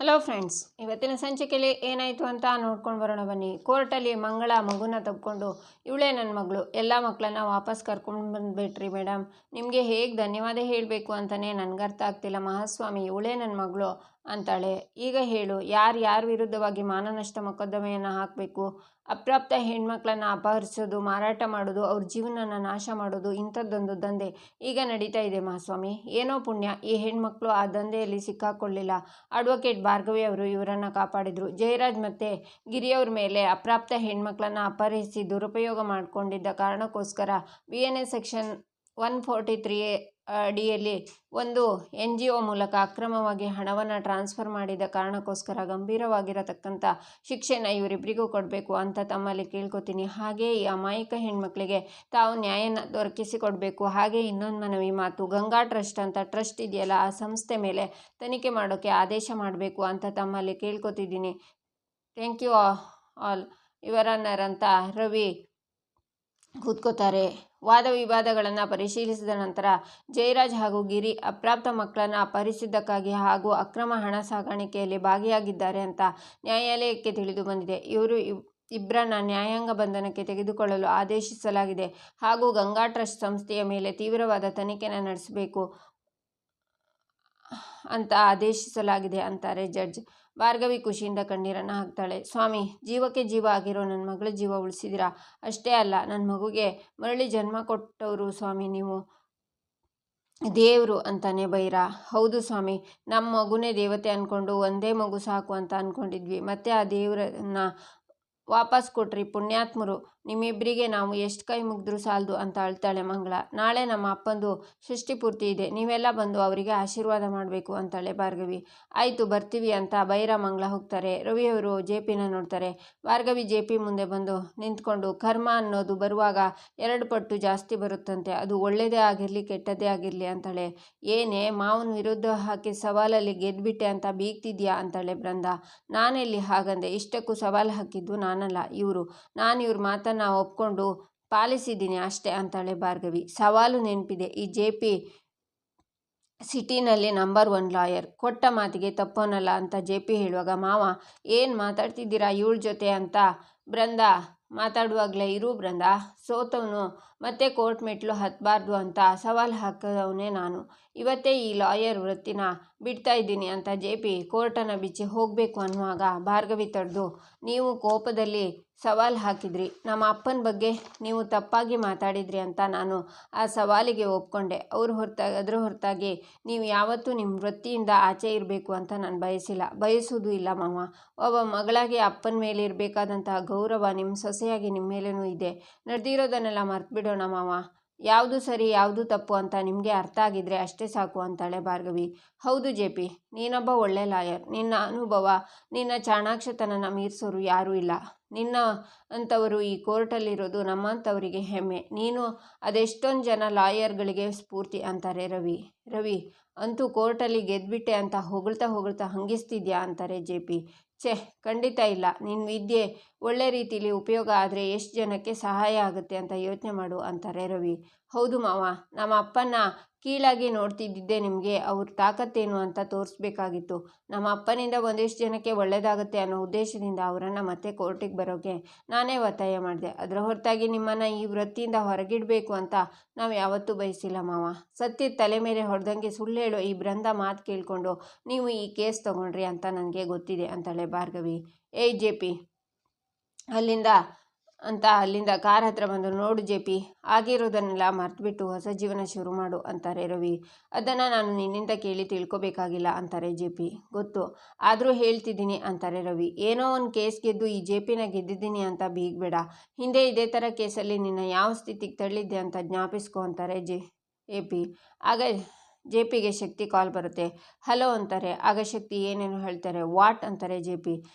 Hello friends, ಇವತ್ತಿನ ಸಂಚಿಕೆಯಲ್ಲಿ ಏನಾಯಿತು ಅಂತ ನೋಡ್ಕೊಂಡು ಬರೋಣ ಬನ್ನಿ. ಕೋರ್ಟಲ್ಲಿ ಮಂಗಳ ಮಗುನ ತಗೊಂಡು ಇವಳೇ ನನ್ನ ಮಗಳು, ಎಲ್ಲ ಮಕ್ಕಳನ್ನ ವಾಪಸ್ ಕರ್ಕೊಂಡು ಬಂದುಬಿಟ್ರಿ ಮೇಡಮ್, ನಿಮಗೆ ಹೇಗೆ ಧನ್ಯವಾದ ಹೇಳಬೇಕು ಅಂತಲೇ ನನಗರ್ಥ ಆಗ್ತಿಲ್ಲ ಮಹಾಸ್ವಾಮಿ, ಇವಳೇ ನನ್ನ ಮಗಳು ಅಂತಾಳೆ. ಈಗ ಹೇಳು, ಯಾರ ವಿರುದ್ಧವಾಗಿ ಮಾನನಷ್ಟ ಮೊಕದ್ದಮೆಯನ್ನು ಹಾಕಬೇಕು? ಅಪ್ರಾಪ್ತ ಹೆಣ್ಮಕ್ಳನ್ನ ಅಪಹರಿಸೋದು, ಮಾರಾಟ ಮಾಡೋದು, ಅವ್ರ ಜೀವನನ ನಾಶ ಮಾಡೋದು, ಇಂಥದ್ದೊಂದು ದಂಧೆ ಈಗ ನಡೀತಾ ಇದೆ ಮಹಾಸ್ವಾಮಿ. ಏನೋ ಪುಣ್ಯ ಈ ಹೆಣ್ಮಕ್ಳು ಆ ದಂಧೆಯಲ್ಲಿ ಸಿಕ್ಕಾಕೊಳ್ಳಿಲ್ಲ. ಅಡ್ವೊಕೇಟ್ ಭಾರ್ಗವಿ ಅವರು ಇವರನ್ನು ಕಾಪಾಡಿದರು. ಜಯರಾಜ್ ಮತ್ತು ಗಿರಿಯವ್ರ ಮೇಲೆ ಅಪ್ರಾಪ್ತ ಹೆಣ್ಮಕ್ಳನ್ನ ಅಪಹರಿಸಿ ದುರುಪಯೋಗ ಮಾಡಿಕೊಂಡಿದ್ದ ಕಾರಣಕ್ಕೋಸ್ಕರ VNA ಸೆಕ್ಷನ್ 143 ಅಡಿಯಲ್ಲಿ ಒಂದು NGO ಮೂಲಕ ಅಕ್ರಮವಾಗಿ ಹಣವನ್ನು ಟ್ರಾನ್ಸ್ಫರ್ ಮಾಡಿದ ಕಾರಣಕ್ಕೋಸ್ಕರ ಗಂಭೀರವಾಗಿರತಕ್ಕಂಥ ಶಿಕ್ಷೆನ ಇವರಿಬ್ಬರಿಗೂ ಕೊಡಬೇಕು ಅಂತ ತಮ್ಮಲ್ಲಿ ಕೇಳ್ಕೊತೀನಿ. ಹಾಗೆ ಈ ಅಮಾಯಕ ಹೆಣ್ಮಕ್ಳಿಗೆ ತಾವು ನ್ಯಾಯನ ದೊರಕಿಸಿಕೊಡ್ಬೇಕು. ಹಾಗೆ ಇನ್ನೊಂದು ಮನವಿ ಮಾತು, ಗಂಗಾ ಟ್ರಸ್ಟ್ ಅಂತ ಟ್ರಸ್ಟ್ ಇದೆಯಲ್ಲ, ಆ ಸಂಸ್ಥೆ ಮೇಲೆ ತನಿಖೆ ಮಾಡೋಕ್ಕೆ ಆದೇಶ ಮಾಡಬೇಕು ಅಂತ ತಮ್ಮಲ್ಲಿ ಕೇಳ್ಕೊತಿದ್ದೀನಿ. ಥ್ಯಾಂಕ್ ಯು ಆಲ್ ಯುವರ್ ಅಂತ ರವಿ ಕೂತ್ಕೋತಾರೆ. ವಾದ ವಿವಾದಗಳನ್ನು ಪರಿಶೀಲಿಸಿದ ನಂತರ ಜಯರಾಜ್ ಹಾಗೂ ಗಿರಿ ಅಪ್ರಾಪ್ತ ಮಕ್ಕಳನ್ನು ಅಪಹರಿಸಿದ್ದಕ್ಕಾಗಿ ಹಾಗೂ ಅಕ್ರಮ ಹಣ ಸಾಗಾಣಿಕೆಯಲ್ಲಿ ಭಾಗಿಯಾಗಿದ್ದಾರೆ ಅಂತ ನ್ಯಾಯಾಲಯಕ್ಕೆ ತಿಳಿದು ಬಂದಿದೆ. ಇಬ್ಬರನ್ನ ನ್ಯಾಯಾಂಗ ಬಂಧನಕ್ಕೆ ತೆಗೆದುಕೊಳ್ಳಲು ಆದೇಶಿಸಲಾಗಿದೆ ಹಾಗೂ ಗಂಗಾ ಟ್ರಸ್ಟ್ ಸಂಸ್ಥೆಯ ಮೇಲೆ ತೀವ್ರವಾದ ತನಿಖೆನ ನಡೆಸಬೇಕು ಅಂತ ಆದೇಶಿಸಲಾಗಿದೆ ಅಂತಾರೆ ಜಡ್ಜ್. ಭಾರ್ಗವಿ ಖುಷಿಯಿಂದ ಕಣ್ಣೀರನ್ನು ಹಾಕ್ತಾಳೆ. ಸ್ವಾಮಿ, ಜೀವಕ್ಕೆ ಜೀವ ಆಗಿರೋ ನನ್ನ ಮಗಳ ಜೀವ ಉಳಿಸಿದಿರಾ. ಅಷ್ಟೇ ಅಲ್ಲ, ನನ್ನ ಮಗುಗೆ ಮರಳಿ ಜನ್ಮ ಕೊಟ್ಟವರು ಸ್ವಾಮಿ, ನೀವು ದೇವರು ಅಂತಾನೆ ಬೈರಾ? ಹೌದು ಸ್ವಾಮಿ, ನಮ್ಮ ಮಗುನೇ ದೇವತೆ ಅಂದ್ಕೊಂಡು ಒಂದೇ ಮಗು ಸಾಕು ಅಂತ ಅಂದ್ಕೊಂಡಿದ್ವಿ. ಮತ್ತೆ ಆ ದೇವರನ್ನ ವಾಪಸ್ ಕೊಟ್ರಿ ಪುಣ್ಯಾತ್ಮರು. ನಿಮ್ಮಿಬ್ಬರಿಗೆ ನಾವು ಎಷ್ಟು ಕೈ ಮುಗಿದ್ರೂ ಸಾಲದು ಅಂತ ಅಳ್ತಾಳೆ ಮಂಗಳ. ನಾಳೆ ನಮ್ಮ ಅಪ್ಪಂದು ಷಷ್ಠಿ ಪೂರ್ತಿ ಇದೆ, ನೀವೆಲ್ಲ ಬಂದು ಅವರಿಗೆ ಆಶೀರ್ವಾದ ಮಾಡಬೇಕು ಅಂತಾಳೆ ಭಾರ್ಗವಿ. ಆಯಿತು, ಬರ್ತೀವಿ ಅಂತ ಬೈರ ಮಂಗಳ ಹೋಗ್ತಾರೆ. ರವಿಯವರು JPನ ನೋಡ್ತಾರೆ. ಭಾರ್ಗವಿ JP ಮುಂದೆ ಬಂದು ನಿಂತ್ಕೊಂಡು, ಕರ್ಮ ಅನ್ನೋದು ಬರುವಾಗ 2 ಪಟ್ಟು ಜಾಸ್ತಿ ಬರುತ್ತಂತೆ, ಅದು ಒಳ್ಳೆಯದೇ ಆಗಿರಲಿ ಕೆಟ್ಟದ್ದೇ ಆಗಿರಲಿ ಅಂತಾಳೆ. ಏನೇ ಮಾವನ ವಿರುದ್ಧ ಹಾಕಿ ಸವಾಲಲ್ಲಿ ಗೆದ್ಬಿಟ್ಟೆ ಅಂತ ಬೀಗ್ತಿದ್ಯಾ ಅಂತಾಳೆ ಬೃಂದಾ. ನಾನೆಲ್ಲಿ ಹಾಗಂದೆ, ಇಷ್ಟಕ್ಕೂ ಸವಾಲು ಹಾಕಿದ್ದು ನಾನಲ್ಲ, ಇವರು. ನಾನು ಇವ್ರ ಮಾತನ್ನು ಒಪ್ಕೊಂಡು ಪಾಲಿಸಿದ್ದೀನಿ ಅಷ್ಟೇ ಅಂತಾಳೆ ಭಾರ್ಗವಿ. ಸವಾಲು ನೆನಪಿದೆ, ಈ JP ಸಿಟಿನಲ್ಲಿ ನಂಬರ್ 1 ಲಾಯರ್, ಕೊಟ್ಟ ಮಾತಿಗೆ ತಪ್ಪೋನಲ್ಲ ಅಂತ JP ಹೇಳುವಾಗ, ಮಾವ ಏನು ಮಾತಾಡ್ತಿದ್ದೀರಾ ಇವಳ ಜೊತೆ ಅಂತ ಬೃಂದಾ ಮಾತಾಡುವಾಗಲೇ, ಇರು ಬೃಂದಾ, ಸೋತವನು ಮತ್ತೆ ಕೋರ್ಟ್ ಮೆಟ್ಲು ಹತ್ತಬಾರ್ದು ಅಂತ ಸವಾಲು ಹಾಕಿದವನೇ ನಾನು. ಇವತ್ತೇ ಈ ಲಾಯರ್ ವೃತ್ತಿನ ಬಿಡ್ತಾ ಇದ್ದೀನಿ ಅಂತ JP ಕೋರ್ಟನ್ನು ಬಿಚ್ಚಿ ಹೋಗಬೇಕು ಅನ್ನುವಾಗ ಭಾರ್ಗವಿ ತಡೆದು, ನೀವು ಕೋಪದಲ್ಲಿ ಸವಾಲು ಹಾಕಿದ್ರಿ, ನಮ್ಮ ಅಪ್ಪನ ಬಗ್ಗೆ ನೀವು ತಪ್ಪಾಗಿ ಮಾತಾಡಿದ್ರಿ ಅಂತ ನಾನು ಆ ಸವಾಲಿಗೆ ಒಪ್ಕೊಂಡೆ. ಅದರ ಹೊರತಾಗಿ ನೀವು ಯಾವತ್ತೂ ನಿಮ್ಮ ವೃತ್ತಿಯಿಂದ ಆಚೆ ಇರಬೇಕು ಅಂತ ನಾನು ಬಯಸುವುದೂ ಇಲ್ಲ ಮಾವ. ಒಬ್ಬ ಮಗಳಾಗಿ ಅಪ್ಪನ ಮೇಲೆ ಇರಬೇಕಾದಂತಹ ಗೌರವ ನಿಮ್ಮ ಸೊಸೆಯಾಗಿ ನಿಮ್ಮ ಮೇಲೇನೂ ಇದೆ. ನಡೆದಿರೋದನ್ನೆಲ್ಲ ಮರ್ತ್ಬಿಡೋಣ ಮಾವ. ಯಾವುದು ಸರಿ ಯಾವುದು ತಪ್ಪು ಅಂತ ನಿಮಗೆ ಅರ್ಥ ಆಗಿದ್ರೆ ಅಷ್ಟೇ ಸಾಕು ಅಂತಾಳೆ ಭಾರ್ಗವಿ. ಹೌದು JP, ನೀನೊಬ್ಬ ಒಳ್ಳೆ ಲಾಯರ್. ನಿನ್ನ ಅನುಭವ, ನಿನ್ನ ಚಾಣಾಕ್ಷತನನ ಮೀರಿಸೋರು ಯಾರೂ ಇಲ್ಲ. ನಿನ್ನ ಅಂಥವರು ಈ ಕೋರ್ಟಲ್ಲಿರೋದು ನಮ್ಮಂಥವರಿಗೆ ಹೆಮ್ಮೆ. ನೀನು ಅದೆಷ್ಟೊಂದು ಜನ ಲಾಯರ್ಗಳಿಗೆ ಸ್ಫೂರ್ತಿ ಅಂತಾರೆ ರವಿ. ಅಂತೂ ಕೋರ್ಟಲ್ಲಿ ಗೆದ್ಬಿಟ್ಟೆ ಅಂತ ಹೊಗಳ್ತಾ ಹಂಗಿಸ್ತಿದ್ಯಾ ಅಂತಾರೆ JP. ಛೇ, ಖಂಡಿತ ಇಲ್ಲ. ನಿನ್ನ ವಿದ್ಯೆ ಒಳ್ಳೆ ರೀತಿಯಲ್ಲಿ ಉಪಯೋಗ ಆದರೆ ಎಷ್ಟು ಜನಕ್ಕೆ ಸಹಾಯ ಆಗುತ್ತೆ ಅಂತ ಯೋಚನೆ ಮಾಡು ಅಂತಾರೆ ರವಿ. ಹೌದು ಮಾವ, ನಮ್ಮ ಅಪ್ಪನ ಕೀಳಾಗಿ ನೋಡ್ತಿದ್ದಿದ್ದೆ ನಿಮಗೆ ಅವ್ರ ತಾಕತ್ತೇನು ಅಂತ ತೋರಿಸ್ಬೇಕಾಗಿತ್ತು. ನಮ್ಮ ಅಪ್ಪನಿಂದ ಒಂದಿಷ್ಟು ಜನಕ್ಕೆ ಒಳ್ಳೆಯದಾಗುತ್ತೆ ಅನ್ನೋ ಉದ್ದೇಶದಿಂದ ಅವರನ್ನು ಮತ್ತೆ ಕೋರ್ಟಿಗೆ ಬರೋಕ್ಕೆ ನಾನೇ ಒತ್ತಾಯ ಮಾಡಿದೆ. ಅದರ ಹೊರತಾಗಿ ನಿಮ್ಮನ್ನು ಈ ವೃತ್ತಿಯಿಂದ ಹೊರಗಿಡಬೇಕು ಅಂತ ನಾವು ಯಾವತ್ತೂ ಬಯಸಿಲ್ಲ ಮಾವ. ಸತ್ಯದ ತಲೆ ಮೇಲೆ ಹೊಡೆದಂಗೆ ಸುಳ್ಳು ಹೇಳೋ ಈ ಬೃಂದಾ ಮಾತು ಕೇಳಿಕೊಂಡು ನೀವು ಈ ಕೇಸ್ ತಗೊಂಡ್ರಿ ಅಂತ ನನಗೆ ಗೊತ್ತಿದೆ ಅಂತಾಳೆ ಭಾರ್ಗವಿ. ಏಯ್ JP, ಅಲ್ಲಿಂದ ಕಾರ್ ಹತ್ರ ಬಂದು, ನೋಡು JP, ಆಗಿರೋದನ್ನೆಲ್ಲ ಮರ್ತ್ಬಿಟ್ಟು ಹೊಸ ಜೀವನ ಶುರು ಮಾಡು ಅಂತಾರೆ ರವಿ. ಅದನ್ನು ನಾನು ನಿನ್ನಿಂದ ಕೇಳಿ ತಿಳ್ಕೊಬೇಕಾಗಿಲ್ಲ ಅಂತಾರೆ JP. ಗೊತ್ತು, ಆದರೂ ಹೇಳ್ತಿದ್ದೀನಿ ಅಂತಾರೆ ರವಿ. ಏನೋ ಒಂದು ಕೇಸ್ ಗೆದ್ದು ಈ JPನ ಗೆದ್ದಿದ್ದೀನಿ ಅಂತ ಬೀಗಬೇಡ. ಹಿಂದೆ ಇದೇ ಥರ ಕೇಸಲ್ಲಿ ನಿನ್ನ ಯಾವ ಸ್ಥಿತಿಗೆ ತಳ್ಳಿದ್ದೆ ಅಂತ ಜ್ಞಾಪಿಸ್ಕೊ ಅಂತಾರೆ JP. ಆಗ JPಗೆ ಶಕ್ತಿ ಕಾಲ್ ಬರುತ್ತೆ. ಹಲೋ ಅಂತಾರೆ. ಆಗ ಶಕ್ತಿ ಏನೇನು ಹೇಳ್ತಾರೆ. ವಾಟ್ ಅಂತಾರೆ JP.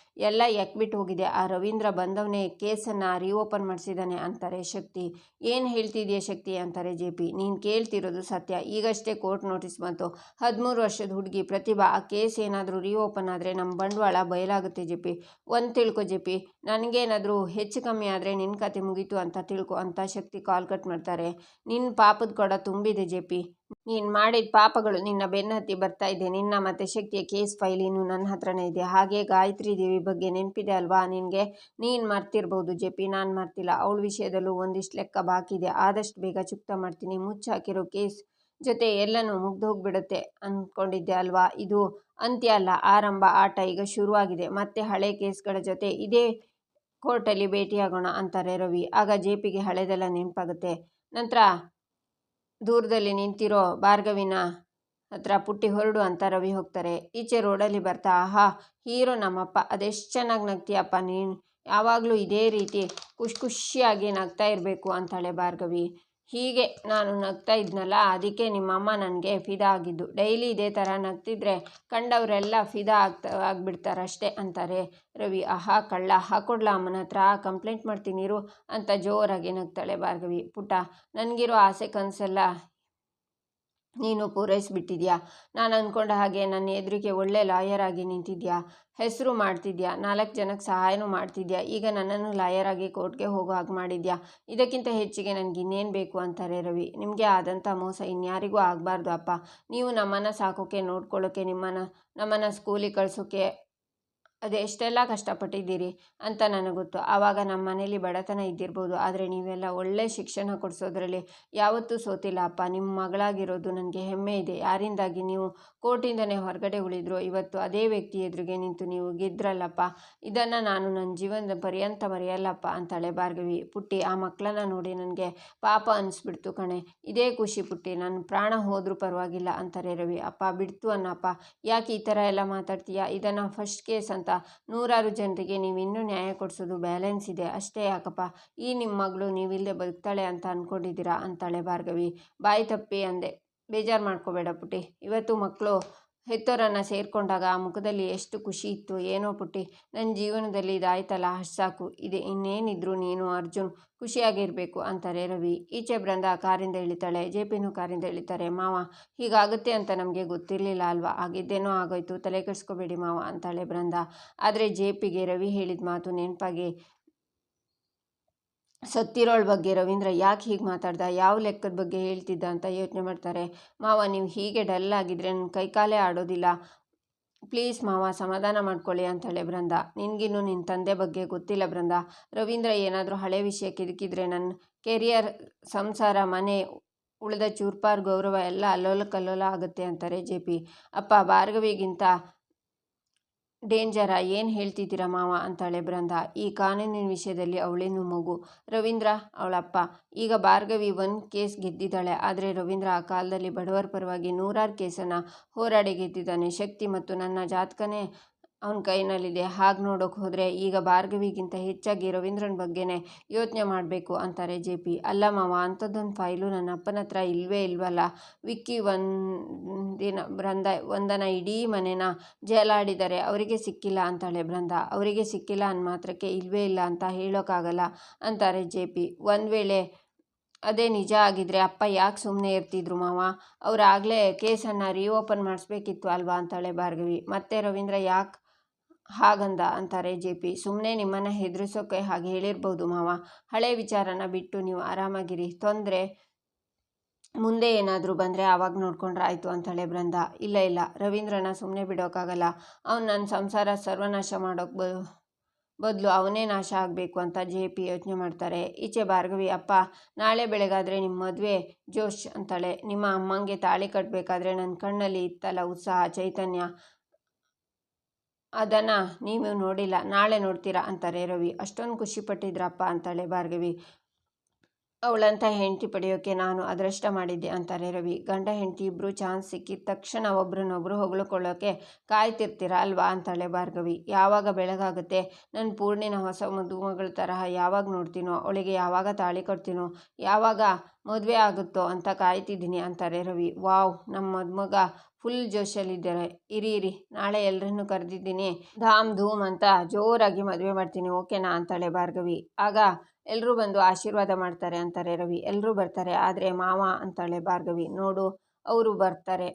ಎಲ್ಲ ಎಕ್ಬಿಟ್ಟು ಹೋಗಿದೆ, ಆ ರವೀಂದ್ರ ಬಂದವನೇ ಕೇಸನ್ನು ರೀಓಪನ್ ಮಾಡಿಸಿದ್ದಾನೆ ಅಂತಾರೆ ಶಕ್ತಿ. ಏನು ಹೇಳ್ತಿದೆಯಾ ಶಕ್ತಿ ಅಂತಾರೆ JP. ನೀನು ಕೇಳ್ತಿರೋದು ಸತ್ಯ. ಈಗಷ್ಟೇ ಕೋರ್ಟ್ ನೋಟಿಸ್ ಬಂತು. 13 ವರ್ಷದ ಹುಡುಗಿ ಪ್ರತಿಭಾ, ಆ ಕೇಸ್ ಏನಾದರೂ ರೀಓಪನ್ ಆದರೆ ನಮ್ಮ ಬಂಡವಾಳ ಬಯಲಾಗುತ್ತೆ JP. ಒಂದು ತಿಳ್ಕೊ JP, ನನಗೇನಾದರೂ ಹೆಚ್ಚು ಕಮ್ಮಿ ಆದರೆ ನಿನ್ನ ಕತೆ ಮುಗೀತು ಅಂತ ತಿಳ್ಕೊ ಅಂತ ಶಕ್ತಿ ಕಾಲ್ ಕಟ್ ಮಾಡ್ತಾರೆ. ನಿನ್ನ ಪಾಪದ ಕೊಡ ತುಂಬಿದೆ JP. ನೀನು ಮಾಡಿದ ಪಾಪಗಳು ನಿನ್ನ ಬೆನ್ನತ್ತಿ ಬರ್ತಾ ಇದೆ. ನಿನ್ನ ಮತ್ತು ಶಕ್ತಿಯ ಕೇಸ್ ಫೈಲ್ ಇನ್ನು ನನ್ನ ಹತ್ರನೇ ಇದೆ. ಹಾಗೆ ಗಾಯತ್ರಿ ದೇವಿ ಬಗ್ಗೆ ನೆನಪಿದೆ ಅಲ್ವಾ ನಿನಗೆ? ನೀನು ಮರ್ತಿರ್ಬೋದು ಜೆ.ಪಿ. ನಾನು ಮರ್ತಿಲ್ಲ. ಅವಳ ವಿಷಯದಲ್ಲೂ ಒಂದಿಷ್ಟು ಲೆಕ್ಕ ಬಾಕಿ ಇದೆ. ಆದಷ್ಟು ಬೇಗ ಚುಕ್ತಾ ಮಾಡ್ತೀನಿ. ಮುಚ್ಚಾಕಿರೋ ಕೇಸ್ ಜೊತೆ ಎಲ್ಲನೂ ಮುಗ್ದೋಗ್ಬಿಡುತ್ತೆ ಅಂದ್ಕೊಂಡಿದ್ದೆ ಅಲ್ವಾ? ಇದು ಅಂತ್ಯ ಅಲ್ಲ, ಆರಂಭ. ಆಟ ಈಗ ಶುರುವಾಗಿದೆ. ಮತ್ತೆ ಹಳೆ ಕೇಸ್ಗಳ ಜೊತೆ ಇದೇ ಕೋರ್ಟಲ್ಲಿ ಭೇಟಿಯಾಗೋಣ ಅಂತಾರೆ ರವಿ. ಆಗ ಜೆ.ಪಿಗೆ ಹಳೆದೆಲ್ಲ ನೆನಪಾಗುತ್ತೆ. ನಂತರ ದೂರದಲ್ಲಿ ನಿಂತಿರೋ ಭಾರ್ಗವಿನ ಹತ್ರ ಪುಟ್ಟಿ ಹೊರಡು ಅಂತ ರವಿ ಹೋಗ್ತಾರೆ. ಈಚೆ ರೋಡಲ್ಲಿ ಬರ್ತಾ, ಆಹಾ ಹೀರೋ ನಮ್ಮಪ್ಪ, ಅದೆಷ್ಟು ಚೆನ್ನಾಗಿ ನಗ್ತೀಯಪ್ಪ ನೀನು, ಯಾವಾಗಲೂ ಇದೇ ರೀತಿ ಖುಷಿಯಾಗಿ ನಗ್ತಾ ಇರಬೇಕು ಅಂತಾಳೆ ಭಾರ್ಗವಿ. ಹೀಗೆ ನಾನು ನಗ್ತಾ ಇದ್ನಲ್ಲ, ಅದಕ್ಕೆ ನಿಮ್ಮಮ್ಮ ನನಗೆ ಫಿದಾ ಆಗಿದ್ದು. ಡೈಲಿ ಇದೇ ಥರ ನಗ್ತಿದ್ರೆ ಕಂಡವರೆಲ್ಲ ಫಿದಾ ಆಗಿಬಿಡ್ತಾರಷ್ಟೇ ಅಂತಾರೆ ರವಿ. ಆಹಾ ಕಳ್ಳ, ಹಾಕೊಡ್ಲಾ ಅಮ್ಮನ ಹತ್ರ, ಕಂಪ್ಲೇಂಟ್ ಮಾಡ್ತೀನಿ ಇರು ಅಂತ ಜೋರಾಗಿ ನಗ್ತಾಳೆ ಭಾರ್ಗವಿ. ಪುಟ್ಟ, ನನಗಿರೋ ಆಸೆ ಕನಸೆಲ್ಲ ನೀನು ಪೂರೈಸಿಬಿಟ್ಟಿದ್ಯಾ. ನಾನು ಅಂದ್ಕೊಂಡ ಹಾಗೆ ನನ್ನ ಎದುರಿಗೆ ಒಳ್ಳೆ ಲಾಯರ್ ಆಗಿ ನಿಂತಿದ್ಯಾ, ಹೆಸರು ಮಾಡ್ತಿದ್ಯಾ, 4 ಜನಕ್ಕೆ ಸಹಾಯನೂ ಮಾಡ್ತಿದ್ಯಾ. ಈಗ ನನ್ನನ್ನು ಲಾಯರ್ ಆಗಿ ಕೋರ್ಟ್ಗೆ ಹೋಗೋ ಹಾಗೆ ಮಾಡಿದ್ಯಾ. ಇದಕ್ಕಿಂತ ಹೆಚ್ಚಿಗೆ ನನಗೆ ಇನ್ನೇನು ಬೇಕು ಅಂತಾರೆ ರವಿ. ನಿಮಗೆ ಆದಂಥ ಮೋಸ ಇನ್ಯಾರಿಗೂ ಆಗಬಾರ್ದು ಅಪ್ಪ. ನೀವು ನಮ್ಮನ್ನು ಸಾಕೋಕೆ, ನೋಡ್ಕೊಳ್ಳೋಕೆ, ನಮ್ಮನ್ನು ಸ್ಕೂಲಿಗೆ ಕಳಿಸೋಕೆ ಅದೆಷ್ಟೆಲ್ಲ ಕಷ್ಟಪಟ್ಟಿದ್ದೀರಿ ಅಂತ ನನಗೆ ಗೊತ್ತು. ಆವಾಗ ನಮ್ಮ ಮನೇಲಿ ಬಡತನ ಇದ್ದಿರ್ಬೋದು, ಆದರೆ ನೀವೆಲ್ಲ ಒಳ್ಳೆ ಶಿಕ್ಷಣ ಕೊಡಿಸೋದ್ರಲ್ಲಿ ಯಾವತ್ತೂ ಸೋತಿಲ್ಲ ಅಪ್ಪ. ನಿಮ್ಮ ಮಗಳಾಗಿರೋದು ನನಗೆ ಹೆಮ್ಮೆ ಇದೆ. ಯಾರಿಂದಾಗಿ ನೀವು ಕೋರ್ಟಿಂದನೇ ಹೊರಗಡೆ ಉಳಿದ್ರು, ಇವತ್ತು ಅದೇ ವ್ಯಕ್ತಿ ಎದುರಿಗೆ ನಿಂತು ನೀವು ಗೆದ್ರಲ್ಲಪ್ಪ. ಇದನ್ನು ನಾನು ನನ್ನ ಜೀವನದ ಪರ್ಯಂತ ಮರೆಯಲ್ಲಪ್ಪ ಅಂತಾಳೆ ಭಾರ್ಗವಿ. ಪುಟ್ಟಿ, ಆ ಮಕ್ಕಳನ್ನ ನೋಡಿ ನನಗೆ ಪಾಪ ಅನಿಸ್ಬಿಡ್ತು ಕಣೆ. ಇದೇ ಖುಷಿ ಪುಟ್ಟಿ, ನನ್ನ ಪ್ರಾಣ ಹೋದರೂ ಪರವಾಗಿಲ್ಲ ಅಂತಾರೆ ರವಿ. ಅಪ್ಪ ಬಿಡ್ತು ಅನ್ನಪ್ಪ, ಯಾಕೆ ಈ ಥರ ಎಲ್ಲ ಮಾತಾಡ್ತೀಯಾ? ಇದನ್ನು ಫಸ್ಟ್ ಕೇಸ್ ಅಂತ ನೂರಾರು ಜನರಿಗೆ ನೀವು ಇನ್ನೂ ನ್ಯಾಯ ಕೊಡಿಸೋದು ಬ್ಯಾಲೆನ್ಸ್ ಇದೆ. ಅಷ್ಟೇ ಯಾಕಪ್ಪ, ಈ ನಿಮ್ಮ ಮಗಳು ನೀವಿಲ್ಲದೆ ಬದುಕ್ತಾಳೆ ಅಂತ ಅಂದ್ಕೊಂಡಿದ್ದೀರಾ ಅಂತಾಳೆ ಭಾರ್ಗವಿ. ಬಾಯಿ ತಪ್ಪಿ ಅಂದೆ, ಬೇಜಾರು ಮಾಡ್ಕೋಬೇಡ ಪುಟ್ಟಿ. ಇವತ್ತು ಮಕ್ಕಳು ಹೆತ್ತೋರನ್ನು ಸೇರಿಕೊಂಡಾಗ ಆ ಮುಖದಲ್ಲಿ ಎಷ್ಟು ಖುಷಿ ಇತ್ತು ಏನೋ ಪುಟ್ಟಿ. ನನ್ನ ಜೀವನದಲ್ಲಿ ಇದಾಯ್ತಲ್ಲ ಅಷ್ಟು ಸಾಕು. ಇದೆ ಇನ್ನೇನಿದ್ರು ನೀನು ಅರ್ಜುನ್ ಖುಷಿಯಾಗಿರಬೇಕು ಅಂತಾರೆ ರವಿ. ಈಚೆ ಬೃಂದ ಕಾರಿಂದ ಇಳಿತಾಳೆ, ಜೆ.ಪಿನೂ ಕಾರಿಂದ ಇಳಿತಾರೆ. ಮಾವ, ಹೀಗಾಗುತ್ತೆ ಅಂತ ನಮಗೆ ಗೊತ್ತಿರಲಿಲ್ಲ ಅಲ್ವಾ? ಆಗಿದ್ದೇನೋ ಆಗೋಯ್ತು, ತಲೆ ಕೆಡಿಸ್ಕೋಬೇಡಿ ಮಾವ ಅಂತಾಳೆ ಬೃಂದ. ಆದರೆ ಜೆ.ಪಿಗೆ ರವಿ ಹೇಳಿದ ಮಾತು ನೆನಪಾಗಿ ಸತ್ತಿರೋಳ ಬಗ್ಗೆ ರವೀಂದ್ರ ಯಾಕೆ ಹೀಗೆ ಮಾತಾಡ್ದ, ಯಾವ ಲೆಕ್ಕದ ಬಗ್ಗೆ ಹೇಳ್ತಿದ್ದ ಅಂತ ಯೋಚನೆ ಮಾಡ್ತಾರೆ. ಮಾವ, ನೀವು ಹೀಗೆ ಡಲ್ ಆಗಿದ್ರೆ ನನ್ನ ಕೈಕಾಲೇ ಆಡೋದಿಲ್ಲ. ಪ್ಲೀಸ್ ಮಾವ, ಸಮಾಧಾನ ಮಾಡ್ಕೊಳ್ಳಿ ಅಂತಾಳೆ ಬೃಂದ. ನಿನಗಿನ್ನೂ ನಿನ್ನ ತಂದೆ ಬಗ್ಗೆ ಗೊತ್ತಿಲ್ಲ ಬೃಂದ. ರವೀಂದ್ರ ಏನಾದರೂ ಹಳೆ ವಿಷಯ ಕಿದುಕಿದ್ರೆ ನನ್ನ ಕೆರಿಯರ್, ಸಂಸಾರ, ಮನೆ, ಉಳಿದ ಚೂರ್ಪಾರ್ ಗೌರವ ಎಲ್ಲ ಅಲ್ಲೋಲ ಕಲ್ಲೋಲ ಆಗುತ್ತೆ ಅಂತಾರೆ ಜೆ.ಪಿ. ಅಪ್ಪ, ಭಾರ್ಗವಿಗಿಂತ ಡೇಂಜರಾ? ಏನು ಹೇಳ್ತಿದ್ದೀರಾ ಮಾವ ಅಂತಾಳೆ ಬೃಂದ. ಈ ಕಾನೂನಿನ ವಿಷಯದಲ್ಲಿ ಅವಳೇನು ಮಗು, ರವೀಂದ್ರ ಅವಳಪ್ಪ. ಈಗ ಭಾರ್ಗವಿ ಒಂದು ಕೇಸ್ ಗೆದ್ದಿದ್ದಾಳೆ, ಆದರೆ ರವೀಂದ್ರ ಆ ಕಾಲದಲ್ಲಿ ಬಡವರ ಪರವಾಗಿ ನೂರಾರು ಕೇಸನ್ನು ಹೋರಾಡಿ ಗೆದ್ದಿದ್ದಾನೆ. ಶಕ್ತಿ ಮತ್ತು ನನ್ನ ಜಾತಕನೇ ಅವನ ಕೈನಲ್ಲಿದೆ. ಹಾಗೆ ನೋಡೋಕೆ ಹೋದರೆ ಈಗ ಭಾರ್ಗವಿಗಿಂತ ಹೆಚ್ಚಾಗಿ ರವೀಂದ್ರನ ಬಗ್ಗೆನೇ ಯೋಚನೆ ಮಾಡಬೇಕು ಅಂತಾರೆ ಜೆ.ಪಿ. ಅಲ್ಲ ಮಾವ, ಅಂಥದ್ದೊಂದು ಫೈಲು ನನ್ನ ಅಪ್ಪನ ಹತ್ರ ಇಲ್ವೇ ಇಲ್ವಲ್ಲ. ವಿಕ್ಕಿ ಒಂದನ ಇಡೀ ಮನೆನ ಜೇಲಾಡಿದ್ದಾರೆ, ಅವರಿಗೆ ಸಿಕ್ಕಿಲ್ಲ ಅಂತಾಳೆ ಬೃಂದ. ಅವರಿಗೆ ಸಿಕ್ಕಿಲ್ಲ ಅಂದ ಮಾತ್ರಕ್ಕೆ ಇಲ್ವೇ ಇಲ್ಲ ಅಂತ ಹೇಳೋಕ್ಕಾಗಲ್ಲ ಅಂತಾರೆ ಜೆ.ಪಿ. ಒಂದು ವೇಳೆ ಅದೇ ನಿಜ ಆಗಿದ್ರೆ ಅಪ್ಪ ಯಾಕೆ ಸುಮ್ಮನೆ ಇರ್ತಿದ್ರು ಮಾವ? ಅವರಾಗಲೇ ಕೇಸನ್ನು ರೀಓಪನ್ ಮಾಡಿಸ್ಬೇಕಿತ್ತು ಅಲ್ವಾ ಅಂತಾಳೆ ಭಾರ್ಗವಿ. ಮತ್ತೆ ರವೀಂದ್ರ ಯಾಕೆ ಹಾಗಂದ ಅಂತಾರೆ ಜೆ.ಪಿ. ಸುಮ್ಮನೆ ನಿಮ್ಮನ್ನು ಹೆದರಿಸೋಕೆ ಹಾಗೆ ಹೇಳಿರ್ಬೋದು ಮಾವ. ಹಳೆ ವಿಚಾರನ ಬಿಟ್ಟು ನೀವು ಆರಾಮಾಗಿರಿ. ತೊಂದರೆ ಮುಂದೆ ಏನಾದರೂ ಬಂದರೆ ಆವಾಗ ನೋಡ್ಕೊಂಡ್ರೆ ಆಯಿತು ಅಂತಾಳೆ ಬೃಂದ. ಇಲ್ಲ, ರವೀಂದ್ರನ ಸುಮ್ಮನೆ ಬಿಡೋಕ್ಕಾಗಲ್ಲ. ಅವನು ನನ್ನ ಸಂಸಾರ ಸರ್ವನಾಶ ಮಾಡೋಕೆ ಬದಲು ಅವನೇ ನಾಶ ಆಗಬೇಕು ಅಂತ ಜೆ.ಪಿ ಯೋಚನೆ ಮಾಡ್ತಾರೆ. ಈಚೆ ಭಾರ್ಗವಿ, ಅಪ್ಪ, ನಾಳೆ ಬೆಳಗಾದರೆ ನಿಮ್ಮ ಮದುವೆ ಜೋಶ್ ಅಂತಾಳೆ. ನಿಮ್ಮ ಅಮ್ಮಂಗೆ ತಾಳಿ ಕಟ್ಟಬೇಕಾದ್ರೆ ನನ್ನ ಕಣ್ಣಲ್ಲಿ ಇತ್ತಲ್ಲ ಉತ್ಸಾಹ, ಚೈತನ್ಯ, ಅದನ್ನು ನೀವು ನೋಡಿಲ್ಲ, ನಾಳೆ ನೋಡ್ತೀರಾ ಅಂತಾರೆ ರವಿ. ಅಷ್ಟೊಂದು ಖುಷಿ ಪಟ್ಟಿದ್ರಪ್ಪ ಅಂತಾಳೆ ಭಾರ್ಗವಿ. ಅವಳಂಥ ಹೆಂಡತಿ ಪಡೆಯೋಕೆ ನಾನು ಅದೃಷ್ಟ ಮಾಡಿದ್ದೆ ಅಂತಾರೆ ರವಿ. ಗಂಡ ಹೆಂಡತಿ ಇಬ್ಬರು ಚಾನ್ಸ್ ಸಿಕ್ಕಿದ ತಕ್ಷಣ ಒಬ್ರನ್ನೊಬ್ರು ಹೊಗಳ್ಕೊಳ್ಳೋಕೆ ಕಾಯ್ತಿರ್ತೀರ ಅಲ್ವಾ ಅಂತಾಳೆ ಭಾರ್ಗವಿ. ಯಾವಾಗ ಬೆಳಗಾಗುತ್ತೆ, ನನ್ನ ಪೂರ್ಣಿನ ಹೊಸ ಮದುಮಗಳ ತರಹ ಯಾವಾಗ ನೋಡ್ತೀನೋ, ಅವಳಿಗೆ ಯಾವಾಗ ತಾಳಿ ಕಟ್ತೀನೋ, ಯಾವಾಗ ಮದುವೆ ಆಗುತ್ತೋ ಅಂತ ಕಾಯ್ತಿದ್ದೀನಿ ಅಂತಾರೆ ರವಿ. ವಾವ್, ನಮ್ಮ ಮದುಮಗ ಫುಲ್ ಜೋಶಲ್ಲಿದ್ದಾರೆ. ಇರಿ, ನಾಳೆ ಎಲ್ಲರನ್ನೂ ಕರೆದಿದ್ದೀನಿ, ಧಾಮ್ ಧೂಮ್ ಅಂತ ಜೋರಾಗಿ ಮದುವೆ ಮಾಡ್ತೀನಿ, ಓಕೆನಾ ಅಂತಾಳೆ ಭಾರ್ಗವಿ. ಆಗ ಎಲ್ಲರೂ ಬಂದು ಆಶೀರ್ವಾದ ಮಾಡ್ತಾರೆ ಅಂತಾರೆ ರವಿ. ಎಲ್ಲರೂ ಬರ್ತಾರೆ, ಆದರೆ ಮಾವ ಅಂತಾಳೆ ಭಾರ್ಗವಿ. ನೋಡು, ಅವರು ಬರ್ತಾರೆ.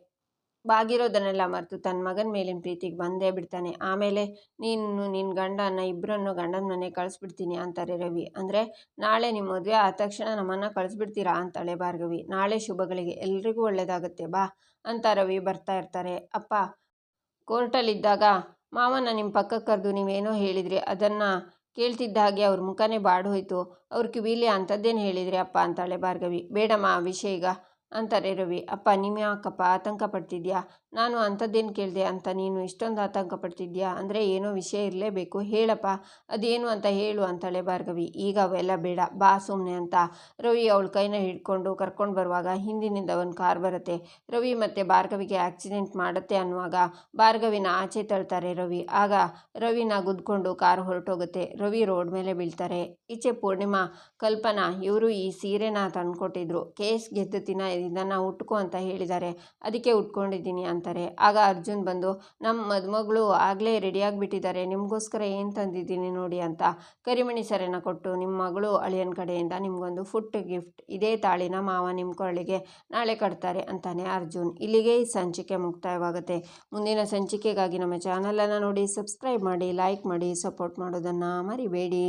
ಬಾಗಿರೋದನ್ನೆಲ್ಲ ಮರೆತು ತನ್ನ ಮಗನ ಮೇಲಿನ ಪ್ರೀತಿಗೆ ಬಂದೇ ಬಿಡ್ತಾನೆ. ಆಮೇಲೆ ನೀನು ನಿನ್ನ ಗಂಡನ ಇಬ್ಬರನ್ನು ಗಂಡನ ಮನೆಗೆ ಕಳಿಸ್ಬಿಡ್ತೀನಿ ಅಂತಾರೆ ರವಿ. ಅಂದರೆ ನಾಳೆ ನಿಮ್ಮ ಮದುವೆ ಆದ ತಕ್ಷಣ ನಮ್ಮನ್ನು ಕಳಿಸ್ಬಿಡ್ತೀರಾ ಅಂತಾಳೆ ಭಾರ್ಗವಿ. ನಾಳೆ ಶುಭಗಳಿಗೆ ಎಲ್ರಿಗೂ ಒಳ್ಳೆಯದಾಗುತ್ತೆ ಬಾ ಅಂತ ರವಿ ಬರ್ತಾ ಇರ್ತಾರೆ. ಅಪ್ಪ ಕೋರ್ಟಲ್ಲಿದ್ದಾಗ ಮಾವನ ನಿಮ್ಮ ಪಕ್ಕಕ್ಕೆ ಕರೆದು ನೀವೇನೋ ಹೇಳಿದ್ರಿ, ಅದನ್ನು ಕೇಳ್ತಿದ್ದ ಹಾಗೆ ಅವ್ರ ಮುಖನೇ ಬಾಡೋಯ್ತು. ಅವ್ರ ಕಿವಿಲಿ ಅಂಥದ್ದೇನು ಹೇಳಿದ್ರಿ ಅಪ್ಪ ಅಂತಾಳೆ ಭಾರ್ಗವಿ. ಬೇಡಮ್ಮ ಆ ವಿಷಯ ಈಗ ಅಂತಾರೆ ರವಿ. ಅಪ್ಪ ನೀವು ಯಾಕಪ್ಪ ಆತಂಕ ಪಡ್ತಿದ್ಯಾ? ನಾನು ಅಂಥದ್ದೇನು ಕೇಳಿದೆ ಅಂತ ನೀನು ಇಷ್ಟೊಂದು ಆತಂಕ ಪಡ್ತಿದ್ಯಾ? ಅಂದರೆ ಏನೋ ವಿಷಯ ಇರಲೇಬೇಕು, ಹೇಳಪ್ಪ ಅದೇನು ಅಂತ ಹೇಳು ಅಂತಾಳೆ ಭಾರ್ಗವಿ. ಈಗ ಅವೆಲ್ಲ ಬೇಡ ಬಾ ಸುಮ್ಮನೆ ಅಂತ ರವಿ ಅವಳ ಕೈನ ಹಿಡ್ಕೊಂಡು ಕರ್ಕೊಂಡು ಬರುವಾಗ ಹಿಂದಿನಿಂದ ಒಂದು ಕಾರ್ ಬರುತ್ತೆ. ರವಿ ಮತ್ತು ಭಾರ್ಗವಿಗೆ ಆಕ್ಸಿಡೆಂಟ್ ಮಾಡುತ್ತೆ ಅನ್ನುವಾಗ ಭಾರ್ಗವಿನ ಆಚೆ ತಳ್ತಾರೆ ರವಿ. ಆಗ ರವಿನ ಗುದ್ಕೊಂಡು ಕಾರು ಹೊರಟೋಗುತ್ತೆ. ರವಿ ರೋಡ್ ಮೇಲೆ ಬೀಳ್ತಾರೆ. ಈಚೆ ಪೂರ್ಣಿಮಾ, ಕಲ್ಪನಾ ಇವರು ಈ ಸೀರೆನ ತಂದುಕೊಟ್ಟಿದ್ರು. ಕೇಸ್ ಗೆದ್ದ ದಿನ ಇದನ್ನು ಉಟ್ಕೊ ಅಂತ ಹೇಳಿದ್ದಾರೆ, ಅದಕ್ಕೆ ಉಟ್ಕೊಂಡಿದ್ದೀನಿ ಅಂತಾರೆ. ಆಗ ಅರ್ಜುನ್ ಬಂದು ನಮ್ಮ ಮದುಮಗಳು ಆಗಲೇ ರೆಡಿಯಾಗಿಬಿಟ್ಟಿದ್ದಾರೆ, ನಿಮಗೋಸ್ಕರ ಏನು ತಂದಿದ್ದೀನಿ ನೋಡಿ ಅಂತ ಕರಿಮಣಿ ಸರನ ಕೊಟ್ಟು ನಿಮ್ಮ ಮಗಳು ಅಳಿಯನ ಕಡೆಯಿಂದ ನಿಮಗೊಂದು ಫುಡ್ ಗಿಫ್ಟ್, ಇದೇ ತಾಳಿನ ಮಾವ ನಿಮ್ಮ ಕೊರಳಿಗೆ ನಾಳೆ ಕಟ್ತಾರೆ ಅಂತಾನೆ ಅರ್ಜುನ್. ಇಲ್ಲಿಗೆ ಈ ಸಂಚಿಕೆ ಮುಕ್ತಾಯವಾಗುತ್ತೆ. ಮುಂದಿನ ಸಂಚಿಕೆಗಾಗಿ ನಮ್ಮ ಚಾನಲನ್ನು ನೋಡಿ, ಸಬ್ಸ್ಕ್ರೈಬ್ ಮಾಡಿ, ಲೈಕ್ ಮಾಡಿ, ಸಪೋರ್ಟ್ ಮಾಡೋದನ್ನು ಮರಿಬೇಡಿ.